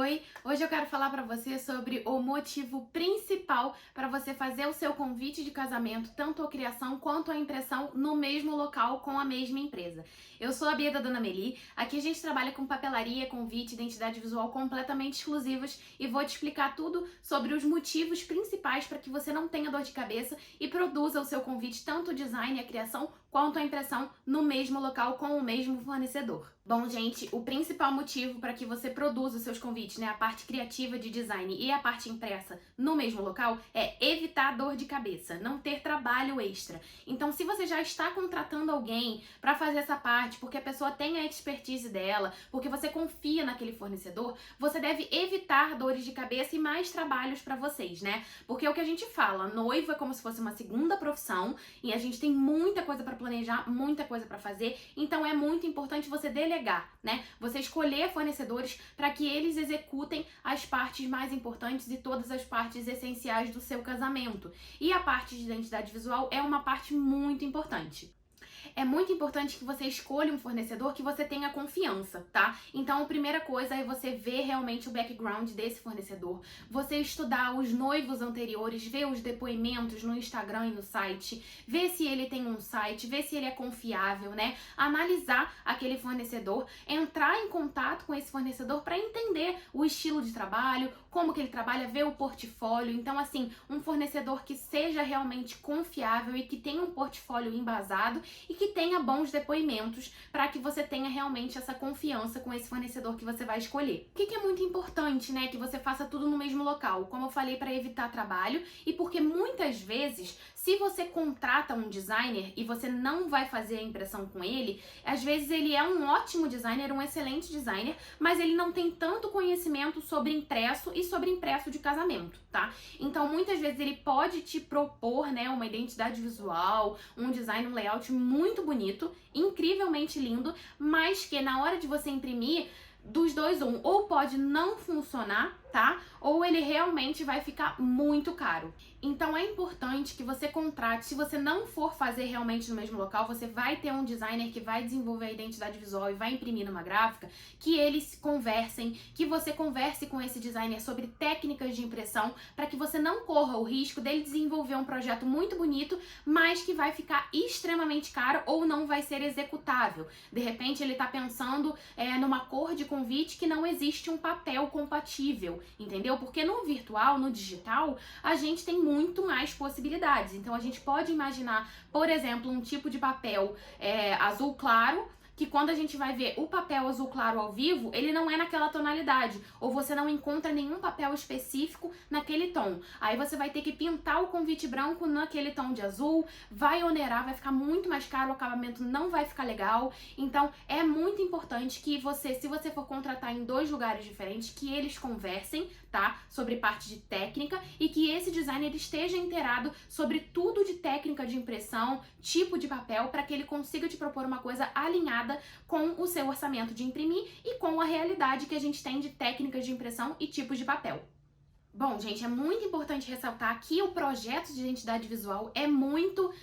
Oi, hoje eu quero falar para você sobre o motivo principal para você fazer o seu convite de casamento, tanto a criação quanto a impressão, no mesmo local com a mesma empresa. Eu sou a Bia da Dona Meli, aqui a gente trabalha com papelaria, convite, identidade visual completamente exclusivas e vou te explicar tudo sobre os motivos principais para que você não tenha dor de cabeça e produza o seu convite, tanto o design e a criação, quanto a impressão no mesmo local com o mesmo fornecedor. Bom, gente, o principal motivo para que você produza os seus convites, né, a parte criativa de design e a parte impressa no mesmo local, é evitar dor de cabeça, não ter trabalho extra. Então, se você já está contratando alguém para fazer essa parte, porque a pessoa tem a expertise dela, porque você confia naquele fornecedor, você deve evitar dores de cabeça e mais trabalhos para vocês, né? Porque é o que a gente fala, noivo é como se fosse uma segunda profissão e a gente tem muita coisa para planejar, muita coisa para fazer, então é muito importante você delegar, né? Você escolher fornecedores para que eles executem as partes mais importantes e todas as partes essenciais do seu casamento. E a parte de identidade visual é uma parte muito importante. É muito importante que você escolha um fornecedor que você tenha confiança, tá? Então, a primeira coisa é você ver realmente o background desse fornecedor, você estudar os noivos anteriores, ver os depoimentos no Instagram e no site, ver se ele tem um site, ver se ele é confiável, né? Analisar aquele fornecedor, entrar em contato com esse fornecedor para entender o estilo de trabalho, como que ele trabalha, ver o portfólio. Então, assim, um fornecedor que seja realmente confiável e que tenha um portfólio embasado e que tenha bons depoimentos para que você tenha realmente essa confiança com esse fornecedor que você vai escolher. O que é muito importante, né? Que você faça tudo no mesmo local, como eu falei, para evitar trabalho e porque muitas vezes, se você contrata um designer e você não vai fazer a impressão com ele, às vezes ele é um ótimo designer, um excelente designer, mas ele não tem tanto conhecimento sobre impresso e sobre impresso de casamento, tá? Então, muitas vezes ele pode te propor, né, uma identidade visual, um design, um layout muito bonito, incrivelmente lindo, mas que na hora de você imprimir, dos dois, ou pode não funcionar, tá? Ou ele realmente vai ficar muito caro. Então é importante que você contrate, se você não for fazer realmente no mesmo local, você vai ter um designer que vai desenvolver a identidade visual e vai imprimir numa gráfica, que eles conversem, que você converse com esse designer sobre técnicas de impressão, para que você não corra o risco dele desenvolver um projeto muito bonito, mas que vai ficar extremamente caro ou não vai ser executável. De repente ele tá pensando numa cor de convite que não existe um papel compatível, entendeu? Porque no virtual, no digital, a gente tem muito mais possibilidades. Então a gente pode imaginar, por exemplo, um tipo de papel azul claro, que quando a gente vai ver o papel azul claro ao vivo, ele não é naquela tonalidade, ou você não encontra nenhum papel específico naquele tom. Aí você vai ter que pintar o convite branco naquele tom de azul, vai onerar, vai ficar muito mais caro, o acabamento não vai ficar legal. Então é muito importante que você, se você for contratar em dois lugares diferentes, que eles conversem, tá? Sobre parte de técnica e que esse designer esteja inteirado sobre tudo de técnica de impressão, tipo de papel, para que ele consiga te propor uma coisa alinhada com o seu orçamento de imprimir e com a realidade que a gente tem de técnicas de impressão e tipos de papel. Bom, gente, é muito importante ressaltar que o projeto de identidade visual é muito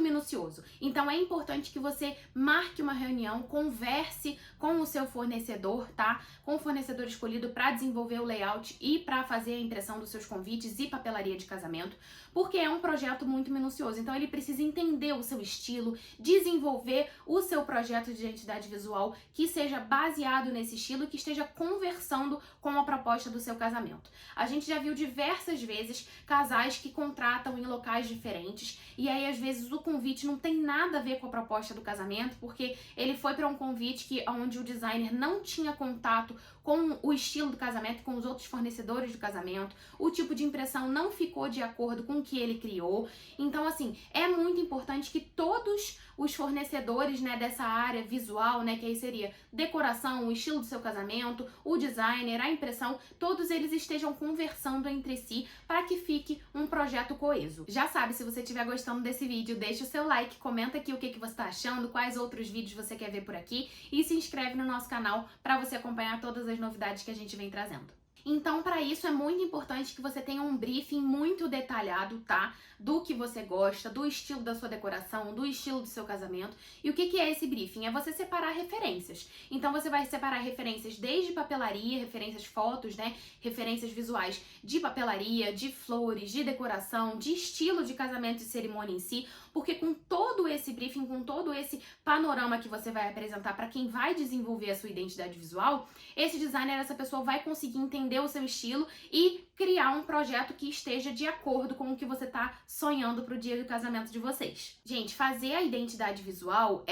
minucioso. Então é importante que você marque uma reunião, converse com o seu fornecedor, tá? Com o fornecedor escolhido para desenvolver o layout e para fazer a impressão dos seus convites e papelaria de casamento, porque é um projeto muito minucioso. Então ele precisa entender o seu estilo, desenvolver o seu projeto de identidade visual que seja baseado nesse estilo e que esteja conversando com a proposta do seu casamento. A gente já viu diversas vezes casais que contratam em locais diferentes e aí às vezes o convite não tem nada a ver com a proposta do casamento, porque ele foi para um convite onde o designer não tinha contato com o estilo do casamento, com os outros fornecedores do casamento, o tipo de impressão não ficou de acordo com o que ele criou. Então, assim, é muito importante que todos os fornecedores, né, dessa área visual, né, que aí seria decoração, o estilo do seu casamento, o designer, a impressão, todos eles estejam conversando entre si para que fique um projeto coeso. Já sabe, se você estiver gostando desse vídeo, deixa o seu like, comenta aqui o que você está achando, quais outros vídeos você quer ver por aqui e se inscreve no nosso canal para você acompanhar todas as novidades que a gente vem trazendo. Então, para isso é muito importante que você tenha um briefing muito detalhado, tá? Do que você gosta, do estilo da sua decoração, do estilo do seu casamento. E o que que é esse briefing? É você separar referências. Então, você vai separar referências desde papelaria, referências fotos, né? Referências visuais de papelaria, de flores, de decoração, de estilo de casamento e cerimônia em si, porque com todo esse briefing, com todo esse panorama que você vai apresentar para quem vai desenvolver a sua identidade visual, esse designer, essa pessoa vai conseguir entender o seu estilo e criar um projeto que esteja de acordo com o que você tá sonhando pro dia do casamento de vocês. Gente, fazer a identidade visual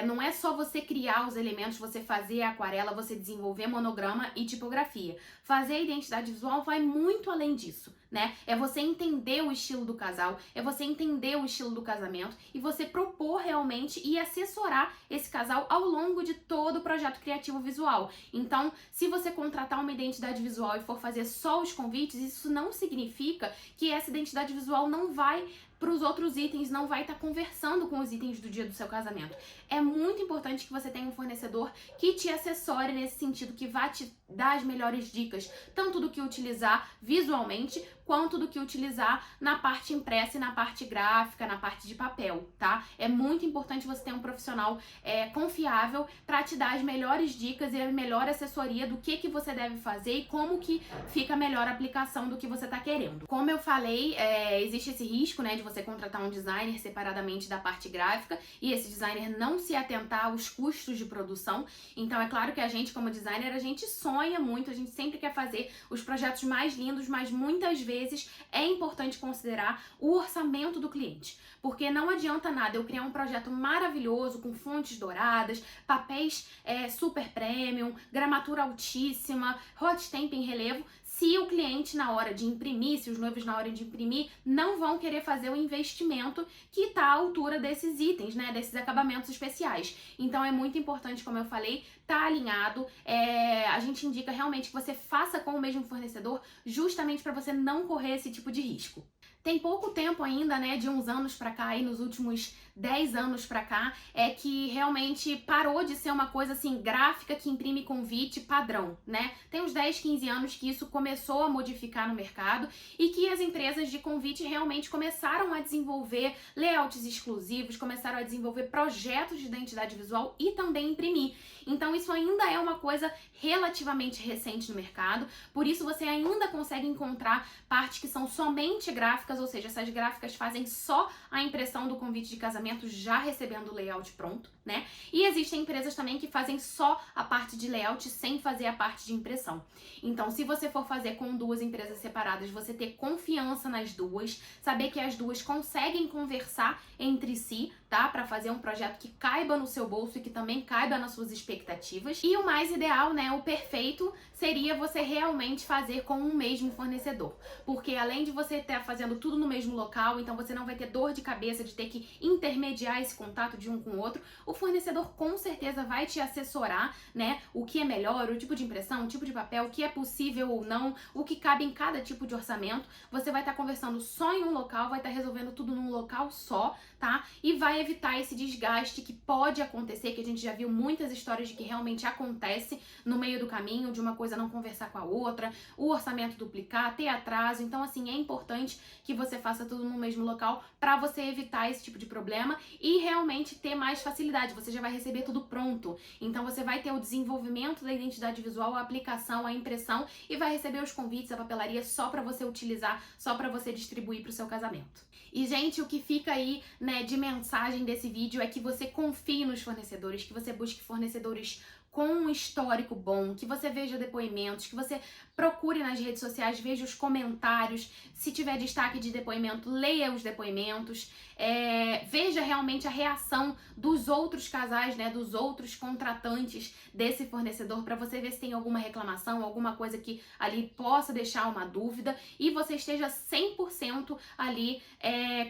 não é só você criar os elementos, você fazer a aquarela, você desenvolver monograma e tipografia. Fazer a identidade visual vai muito além disso, né? É você entender o estilo do casal, é você entender o estilo do casamento e você propor realmente e assessorar esse casal ao longo de todo o projeto criativo visual. Então, se você contratar uma identidade visual e for fazer só os convites, isso não significa que essa identidade visual não vai para os outros itens, não vai estar conversando com os itens do dia do seu casamento. É muito importante que você tenha um fornecedor que te assessore nesse sentido, que vá te dar as melhores dicas, tanto do que utilizar visualmente, quanto do que utilizar na parte impressa e na parte gráfica, na parte de papel, tá? É muito importante você ter um profissional confiável para te dar as melhores dicas e a melhor assessoria do que você deve fazer e como que fica a melhor aplicação do que você tá querendo. Como eu falei, existe esse risco, né, de você contratar um designer separadamente da parte gráfica e esse designer não se atentar aos custos de produção. Então, é claro que a gente, como designer, a gente sonha muito, a gente sempre quer fazer os projetos mais lindos, mas muitas vezes é importante considerar o orçamento do cliente. Porque não adianta nada eu criar um projeto maravilhoso, com fontes douradas, papéis super premium, gramatura altíssima, hot stamp em relevo, se o cliente na hora de imprimir, se os noivos na hora de imprimir, não vão querer fazer o investimento que está à altura desses itens, né, desses acabamentos especiais. Então é muito importante, como eu falei, tá alinhado. A gente indica realmente que você faça com o mesmo fornecedor, justamente para você não correr esse tipo de risco. Tem pouco tempo ainda, né, de uns anos pra cá, aí nos últimos 10 anos pra cá, é que realmente parou de ser uma coisa assim, gráfica que imprime convite padrão, né? Tem uns 10, 15 anos que isso começou a modificar no mercado e que as empresas de convite realmente começaram a desenvolver layouts exclusivos, começaram a desenvolver projetos de identidade visual e também imprimir. Então isso ainda é uma coisa relativamente recente no mercado, por isso você ainda consegue encontrar partes que são somente gráficas, ou seja, essas gráficas fazem só a impressão do convite de casamento já recebendo o layout pronto, né? E existem empresas também que fazem só a parte de layout sem fazer a parte de impressão. Então, se você for fazer com duas empresas separadas, você ter confiança nas duas, saber que as duas conseguem conversar entre si, tá? Para fazer um projeto que caiba no seu bolso e que também caiba nas suas expectativas. E o mais ideal, né, o perfeito, seria você realmente fazer com um mesmo fornecedor. Porque além de você estar fazendo tudo no mesmo local, então você não vai ter dor de cabeça de ter que intermediar esse contato de um com o outro, o fornecedor com certeza vai te assessorar, né, o que é melhor, o tipo de impressão, o tipo de papel, o que é possível ou não, o que cabe em cada tipo de orçamento. Você vai estar conversando só em um local, vai estar resolvendo tudo num local só, tá? E vai evitar esse desgaste que pode acontecer, que a gente já viu muitas histórias de que realmente acontece no meio do caminho, de uma coisa não conversar com a outra, o orçamento duplicar, ter atraso. Então, assim, é importante que você faça tudo no mesmo local para você evitar esse tipo de problema e realmente ter mais facilidade. Você já vai receber tudo pronto. Então, você vai ter o desenvolvimento da identidade visual, a aplicação, a impressão e vai receber os convites, a papelaria só para você utilizar, só para você distribuir para o seu casamento. E, gente, o que fica aí, né, de mensagem desse vídeo é que você confie nos fornecedores, que você busque fornecedores com um histórico bom, que você veja depoimentos, que você procure nas redes sociais, veja os comentários, se tiver destaque de depoimento, leia os depoimentos, veja realmente a reação dos outros casais, né, dos outros contratantes desse fornecedor, para você ver se tem alguma reclamação, alguma coisa que ali possa deixar uma dúvida e você esteja 100% ali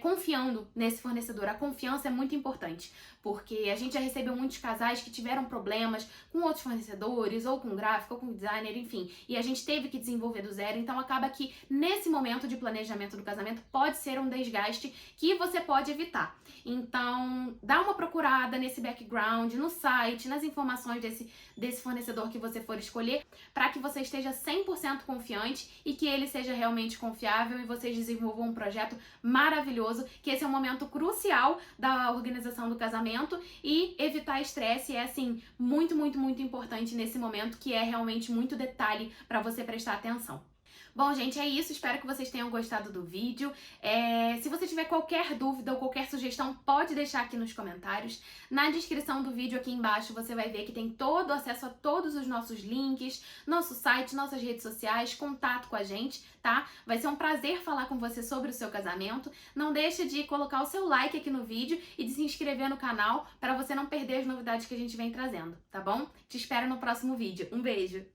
confiando nesse fornecedor. A confiança é muito importante, porque a gente já recebeu muitos casais que tiveram problemas com outros fornecedores, ou com gráfico, ou com designer, enfim, e a gente teve que desenvolver do zero, então acaba que nesse momento de planejamento do casamento pode ser um desgaste que você pode evitar. Então, dá uma procurada nesse background, no site, nas informações desse fornecedor que você for escolher, para que você esteja 100% confiante e que ele seja realmente confiável e vocês desenvolvam um projeto maravilhoso, que esse é um momento crucial da organização do casamento e evitar estresse é, assim, muito, muito, muito importante nesse momento, que é realmente muito detalhe para você prestar atenção. Bom, gente, é isso. Espero que vocês tenham gostado do vídeo. Se você tiver qualquer dúvida ou qualquer sugestão, pode deixar aqui nos comentários. Na descrição do vídeo aqui embaixo você vai ver que tem todo o acesso a todos os nossos links, nosso site, nossas redes sociais, contato com a gente, tá? Vai ser um prazer falar com você sobre o seu casamento. Não deixe de colocar o seu like aqui no vídeo e de se inscrever no canal para você não perder as novidades que a gente vem trazendo, tá bom? Te espero no próximo vídeo. Um beijo!